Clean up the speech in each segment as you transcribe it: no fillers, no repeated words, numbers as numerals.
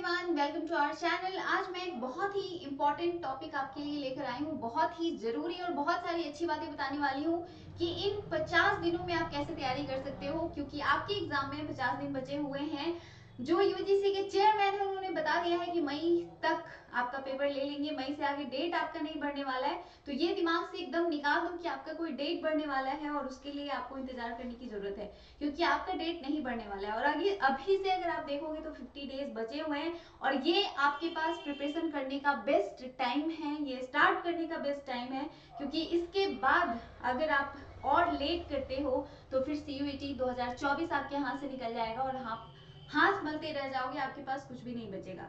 Everyone, welcome to our channel. आज मैं एक बहुत ही इंपॉर्टेंट टॉपिक आपके लिए लेकर आई हूँ। बहुत ही जरूरी और बहुत सारी अच्छी बातें बताने वाली हूँ कि इन 50 दिनों में आप कैसे तैयारी कर सकते हो, क्योंकि आपके एग्जाम में 50 दिन बचे हुए हैं। जो यूजीसी के चेयरमैन है उन्होंने बता दिया है कि मई तक आपका पेपर ले लेंगे, मई से आगे डेट आपका नहीं बढ़ने वाला है। तो ये दिमाग से एकदम निकाल दो कि आपका कोई डेट बढ़ने वाला है और उसके लिए आपको इंतजार करने की जरूरत है, क्योंकि आपका डेट नहीं बढ़ने वाला है। और आगे अभी से अगर आप देखोगे तो 50 डेज बचे हुए हैं और ये आपके पास प्रिपरेशन करने का बेस्ट टाइम है, ये स्टार्ट करने का बेस्ट टाइम है। क्योंकि इसके बाद अगर आप और लेट करते हो तो फिर सीयूईटी 2024 आपके हाथ से निकल जाएगा और आप हाथ मलते रह जाओगे, आपके पास कुछ भी नहीं बचेगा।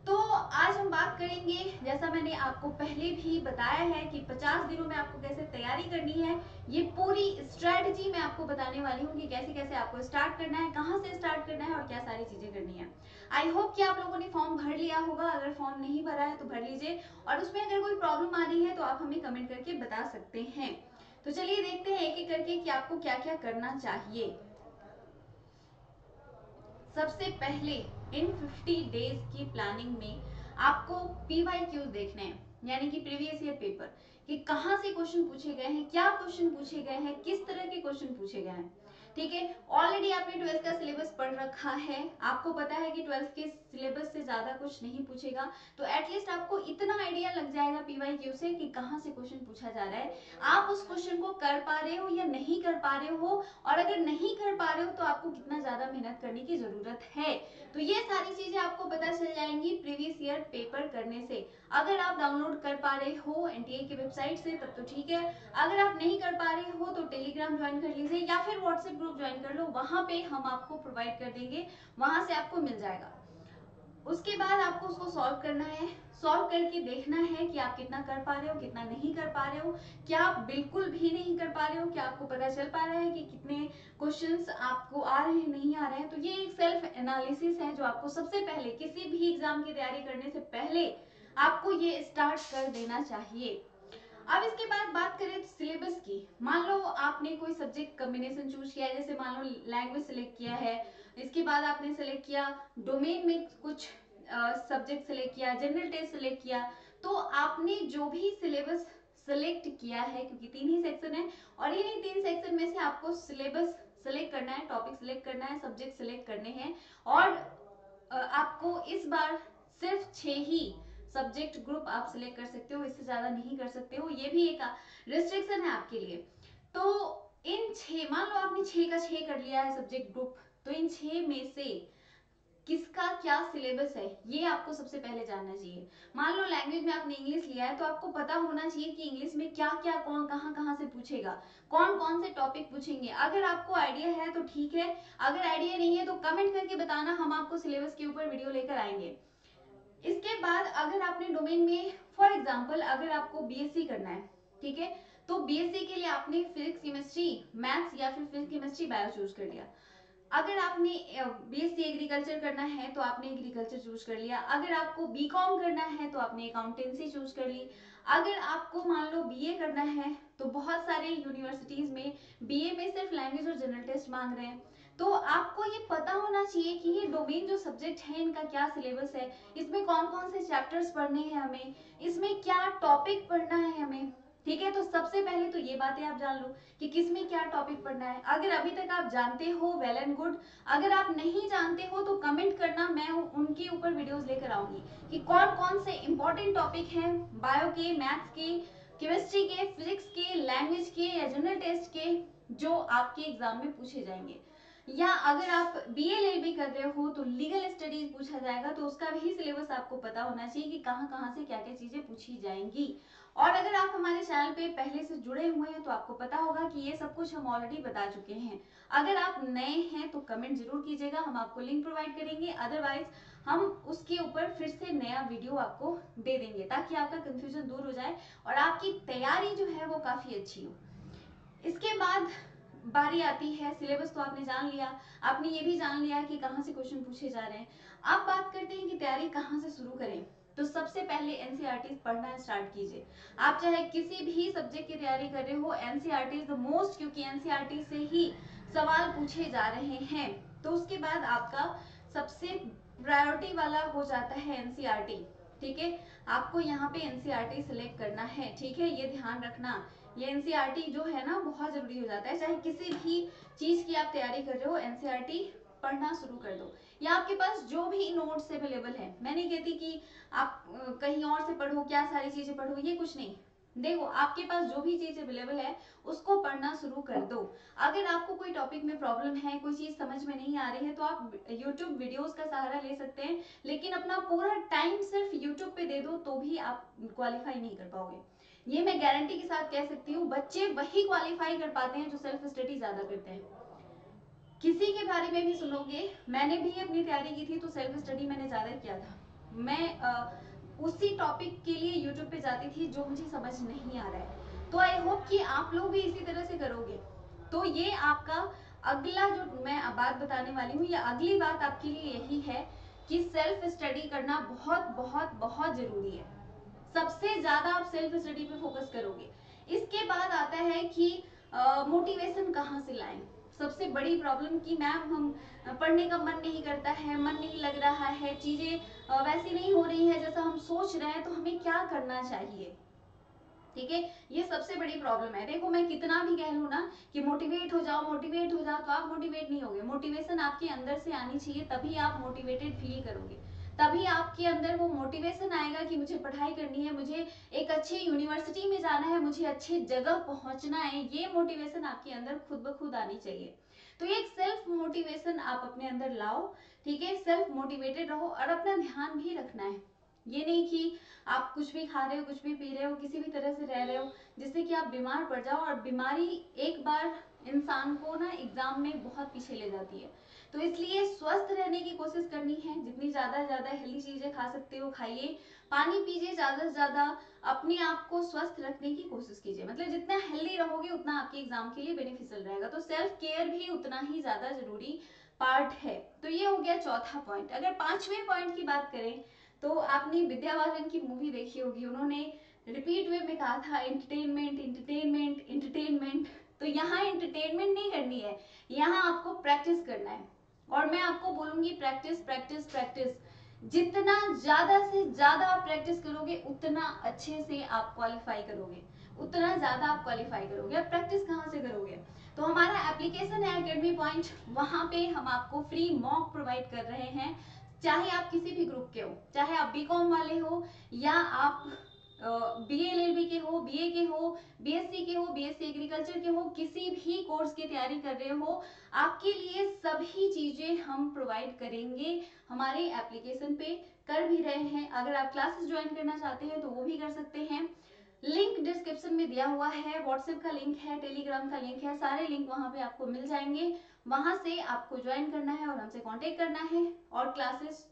तो आज हम बात करेंगे, जैसा मैंने आपको पहले भी बताया है कि 50 दिनों में आपको कैसे तैयारी करनी है। ये पूरी स्ट्रेटजी मैं आपको बताने वाली हूँ कि कैसे कैसे आपको स्टार्ट करना है, कहाँ से स्टार्ट करना है और क्या सारी चीजें करनी है। आई होप कि आप लोगों ने फॉर्म भर लिया होगा। अगर फॉर्म नहीं भरा है तो भर लीजिए, और उसमें अगर कोई प्रॉब्लम आ रही है तो आप हमें कमेंट करके बता सकते हैं। तो चलिए देखते हैं एक एक करके कि आपको क्या क्या करना चाहिए। सबसे पहले इन 50 डेज की प्लानिंग में आपको पीवाईक्यूज देखने हैं, यानी कि प्रीवियस ईयर पेपर, कि कहां से क्वेश्चन पूछे गए हैं, क्या क्वेश्चन पूछे गए हैं, किस तरह के क्वेश्चन पूछे गए हैं। ठीक है, ऑलरेडी आपने 12th का सिलेबस पढ़ रखा है, आपको पता है कि 12th के सिलेबस से ज्यादा कुछ नहीं पूछेगा। तो एटलीस्ट आपको इतना आइडिया लग जाएगा पीवाईक्यू से कि कहां से क्वेश्चन पूछा जा रहा है, आप उस क्वेश्चन को कर पा रहे हो या नहीं कर पा रहे हो, और अगर नहीं कर पा रहे हो तो आपको कितना ज्यादा मेहनत करने की जरूरत है। तो ये सारी चीजें आपको पता चल जाएंगी प्रीवियस ईयर पेपर करने से। अगर आप डाउनलोड कर पा रहे हो एनटीए की वेबसाइट से तब तो ठीक है, अगर आप नहीं कर पा रहे हो तो टेलीग्राम ज्वाइन कर लीजिए या फिर व्हाट्सएप ग्रुप ज्वाइन कर लो, वहां पे हम आपको प्रोवाइड कर देंगे, वहां से आपको मिल जाएगा। उसके बाद आपको उसको सॉल्व करना है, सॉल्व करके देखना है कि आप कितना कर पा रहे हो, कितना नहीं कर पा रहे हो, क्या आप बिल्कुल भी नहीं कर पा रहे हो, क्या आपको पता चल पा रहा है कि कितने क्वेश्चंस आपको आ रहे हैं, नहीं आ रहे हैं। तो ये एक सेल्फ एनालिसिस है जो आपको सबसे पहले किसी भी एग्जाम की तैयारी करने से पहले आपको ये स्टार्ट कर देना चाहिए। अब इसके बाद बात करें सिलेबस की। मान लो आपने कोई सब्जेक्ट कॉम्बिनेशन चूज किया है, जैसे मान लो लैंग्वेज सिलेक्ट किया है, इसके बाद आपने सिलेक्ट किया डोमेन में कुछ सब्जेक्ट सिलेक्ट किया, जनरल टेस्ट सिलेक्ट किया। तो आपने जो भी सिलेबस सिलेक्ट किया है, क्योंकि 3 ही सेक्शन है और इन्हीं 3 सेक्शन में से आपको सिलेबस सिलेक्ट करना है, टॉपिक सिलेक्ट करना है, सब्जेक्ट सिलेक्ट करने हैं। और आपको इस बार सिर्फ 6 ही सब्जेक्ट ग्रुप आप सिलेक्ट कर सकते हो, इससे ज्यादा नहीं कर सकते हो, ये भी एक रिस्ट्रिक्शन है आपके लिए। तो इन 6, मान लो आपने 6 का 6 कर लिया है सब्जेक्ट ग्रुप, तो इन 6 में से किसका क्या सिलेबस है ये आपको सबसे पहले जानना चाहिए। मान लो लैंग्वेज में आपने इंग्लिश लिया है तो आपको पता होना चाहिए कि इंग्लिश में क्या क्या कौन कहां कहां से पूछेगा, कौन कौन से टॉपिक पूछेंगे। अगर आपको आइडिया है तो ठीक है, अगर आइडिया नहीं है तो कमेंट करके बताना, हम आपको सिलेबस के ऊपर वीडियो लेकर आएंगे। इसके बाद अगर आपने डोमेन में, फॉर एग्जाम्पल अगर आपको बीएससी करना है, ठीक है, तो बीएससी के लिए आपने फिजिक्स केमिस्ट्री मैथ्स या फिर फिजिक्स केमिस्ट्री बायो चूज कर लिया। अगर आपने बीएससी एग्रीकल्चर करना है तो आपने एग्रीकल्चर चूज कर लिया। अगर आपको बीकॉम करना है तो आपने अकाउंटेंसी चूज कर ली। अगर आपको मान लो बीए करना है तो बहुत सारे यूनिवर्सिटीज में बीए में सिर्फ लैंग्वेज और जनरल टेस्ट मांग रहे हैं। तो आपको ये पता होना चाहिए कि ये डोमेन जो सब्जेक्ट है इनका क्या सिलेबस है, इसमें कौन कौन से चैप्टर्स पढ़ने हैं हमें, इसमें क्या टॉपिक पढ़ना है हमें। ठीक है, तो सबसे पहले तो ये बातें आप जान लो कि किसमें क्या टॉपिक पढ़ना है। अगर अभी तक आप जानते हो वेल एंड गुड, अगर आप नहीं जानते हो तो कमेंट करना, मैं उनके ऊपर वीडियोस लेकर आऊंगी कि कौन कौन से इंपॉर्टेंट टॉपिक हैं बायो के, मैथ्स के, केमिस्ट्री के, फिजिक्स के, लैंग्वेज के या जनरल टेस्ट के, जो आपके एग्जाम में पूछे जाएंगे। या अगर आप बीएलएलबी कर रहे हो तो लीगल स्टडीज पूछा जाएगा, तो उसका भी सिलेबस आपको पता होना चाहिए कि कहां कहां से क्या क्या चीजें पूछी जाएंगी। और अगर आप हमारे चैनल पे पहले से जुड़े हुए हैं तो आपको पता होगा कि ये सब कुछ हम ऑलरेडी बता चुके हैं। अगर आप नए हैं तो कमेंट जरूर कीजिएगा, हम आपको लिंक प्रोवाइड करेंगे, अदरवाइज हम उसके ऊपर फिर से नया वीडियो आपको दे देंगे ताकि आपका कंफ्यूजन दूर हो जाए और आपकी तैयारी जो है वो काफी अच्छी हो। इसके बाद बारी आती है, सिलेबस तो आपने जान लिया, आपने ये भी जान लिया कि कहाँ से क्वेश्चन पूछे जा रहे हैं। अब बात करते हैं कि तैयारी कहाँ से शुरू करें। तो सबसे पहले एनसीईआरटी पढ़ना स्टार्ट कीजिए। आप चाहे किसी भी सब्जेक्ट की तैयारी कर रहे हो, एनसीईआरटी इज द मोस्ट, क्योंकि एनसीईआरटी से ही सवाल पूछे जा रहे हैं। तो उसके बाद आपका सबसे प्रायोरिटी वाला हो जाता है एनसीईआरटी। ठीक है, आपको यहाँ पे एनसीईआरटी सिलेक्ट करना है। ठीक है, ये ध्यान रखना, ये एनसीईआरटी जो है ना बहुत जरूरी हो जाता है। चाहे किसी भी चीज की आप तैयारी कर रहे हो, एनसीईआरटी पढ़ना शुरू कर दो। या आपके पास जो भी नोट्स अवेलेबल है, मैं नहीं कहती कि आप कहीं और से पढ़ो, क्या सारी चीजें पढ़ो, ये कुछ नहीं। देखो, आपके पास जो भी चीज अवेलेबल है उसको पढ़ना शुरू कर दो। अगर आपको कोई टॉपिक में प्रॉब्लम है, कोई चीज समझ में नहीं आ रही है, तो आप यूट्यूब वीडियोस का सहारा ले सकते हैं, लेकिन अपना पूरा टाइम सिर्फ यूट्यूब पे दे दो तो भी आप क्वालिफाई नहीं कर पाओगे। ये मैं गारंटी के साथ कह सकती हूँ। बच्चे वही क्वालिफाई कर पाते हैं जो सेल्फ स्टडी ज्यादा करते हैं। किसी के बारे में भी सुनोगे, मैंने भी अपनी तैयारी की थी तो सेल्फ स्टडी मैंने ज्यादा किया था। मैं उसी टॉपिक के लिए यूट्यूब पे जाती थी जो मुझे समझ नहीं आ रहा है। तो आई होप कि आप लोग भी इसी तरह से करोगे। तो ये आपका अगला जो मैं बात बताने वाली हूँ, या अगली बात आपके लिए यही है कि सेल्फ स्टडी करना बहुत बहुत बहुत जरूरी है। सबसे ज्यादा आप सेल्फ स्टडी पे फोकस करोगे। इसके बाद आता है कि मोटिवेशन कहाँ से लाएं। सबसे बड़ी प्रॉब्लम कि मैम हम पढ़ने का मन नहीं करता है, मन नहीं लग रहा है, चीजें वैसी नहीं हो रही है जैसा हम सोच रहे हैं, तो हमें क्या करना चाहिए। ठीक है, ये सबसे बड़ी प्रॉब्लम है। देखो, मैं कितना भी कह लूँ ना कि मोटिवेट हो जाओ मोटिवेट हो जाओ, तो आप मोटिवेट नहीं होगे। मोटिवेशन आपके अंदर से आनी चाहिए, तभी आप मोटिवेटेड फील करोगे। तभी आपके अंदर वो मोटिवेशन आएगा कि मुझे पढ़ाई करनी है, मुझे एक अच्छी यूनिवर्सिटी में जाना है, मुझे अच्छी जगह पहुंचना है। ये मोटिवेशन आपके अंदर खुद ब खुद आनी चाहिए। तो ये एक सेल्फ मोटिवेशन आप अपने अंदर लाओ। ठीक है, सेल्फ मोटिवेटेड रहो और अपना ध्यान भी रखना है। ये नहीं कि आप कुछ भी खा रहे हो, कुछ भी पी रहे हो, किसी भी तरह से रह रहे हो जिससे कि आप बीमार पड़ जाओ। और बीमारी एक बार इंसान को ना एग्जाम में बहुत पीछे ले जाती है। तो इसलिए स्वस्थ रहने की कोशिश करनी है। जितनी ज्यादा हेल्दी चीजें खा सकते हो खाइए, पानी पीजिए ज्यादा से ज्यादा, अपने आप को स्वस्थ रखने की कोशिश कीजिए। मतलब जितना हेल्दी रहोगे उतना आपके एग्जाम के लिए बेनिफिशियल रहेगा। तो सेल्फ केयर भी उतना ही ज्यादा जरूरी पार्ट है। तो ये हो गया चौथा पॉइंट। अगर पांचवें पॉइंट की बात करें तो आपने विद्या बालन की मूवी देखी होगी, उन्होंने रिपीट वे में कहा था एंटरटेनमेंट एंटरटेनमेंट एंटरटेनमेंट। तो यहाँ एंटरटेनमेंट नहीं करनी है, यहाँ आपको प्रैक्टिस करना है। और मैं आपको बोलूंगी प्रैक्टिस प्रैक्टिस प्रैक्टिस। जितना ज्यादा से ज्यादा आप प्रैक्टिस करोगे उतना अच्छे से आप क्वालिफाई करोगे, उतना ज्यादा आप क्वालिफाई करोगे। अब प्रैक्टिस कहाँ से करोगे, तो हमारा एप्लीकेशन है एकेडमी पॉइंट, वहां पे हम आपको फ्री मॉक प्रोवाइड कर रहे हैं। चाहे आप किसी भी ग्रुप के हो, चाहे आप बीकॉम वाले हो, या आप बीएलएलबी के हो, बीए के हो, बीएससी के हो, बीएससी एग्रीकल्चर के हो, किसी भी कोर्स की तैयारी कर रहे हो, आपके लिए सभी चीजें हम प्रोवाइड करेंगे हमारे एप्लीकेशन पे। कर भी रहे हैं। अगर आप क्लासेस ज्वाइन करना चाहते हैं तो वो भी कर सकते हैं। लिंक डिस्क्रिप्शन में दिया हुआ है, व्हाट्सएप का लिंक है, टेलीग्राम का लिंक है, सारे लिंक वहां पे आपको मिल जाएंगे। वहां से आपको ज्वाइन करना है और हमसे कांटेक्ट करना है। और क्लासेस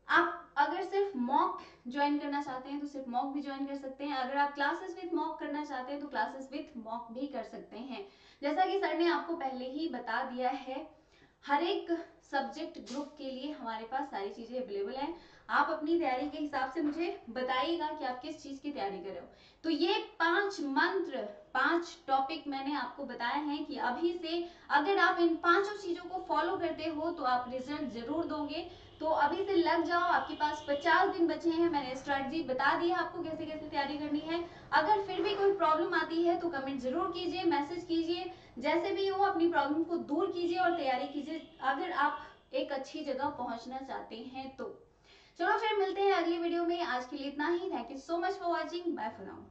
आप अगर सिर्फ मॉक ज्वाइन करना चाहते हैं तो सिर्फ मॉक भी ज्वाइन कर सकते हैं। अगर आप क्लासेस विथ मॉक करना चाहते हैं तो क्लासेस विथ मॉक भी कर सकते हैं। जैसा कि सर ने आपको पहले ही बता दिया है, हर एक सब्जेक्ट ग्रुप के लिए हमारे पास सारी चीजें अवेलेबल हैं। आप अपनी तैयारी के हिसाब से मुझे बताइएगा कि आप किस चीज की तैयारी कर रहे हो। तो ये 5 मंत्र, 5 टॉपिक मैंने आपको बताए हैं कि अभी से अगर आप इन 5 चीजों को फॉलो करते हो तो आप रिजल्ट जरूर दोगे। तो अभी से लग जाओ, आपके पास 50 दिन बचे हैं। मैंने स्ट्रेटजी बता दी है आपको कैसे कैसे तैयारी करनी है। अगर फिर भी कोई प्रॉब्लम आती है तो कमेंट जरूर कीजिए, मैसेज कीजिए, जैसे भी हो अपनी प्रॉब्लम को दूर कीजिए और तैयारी कीजिए अगर आप एक अच्छी जगह पहुंचना चाहते हैं तो। चलो फिर मिलते हैं अगली वीडियो में। आज के लिए इतना ही। Thank you so much for watching. Bye for now.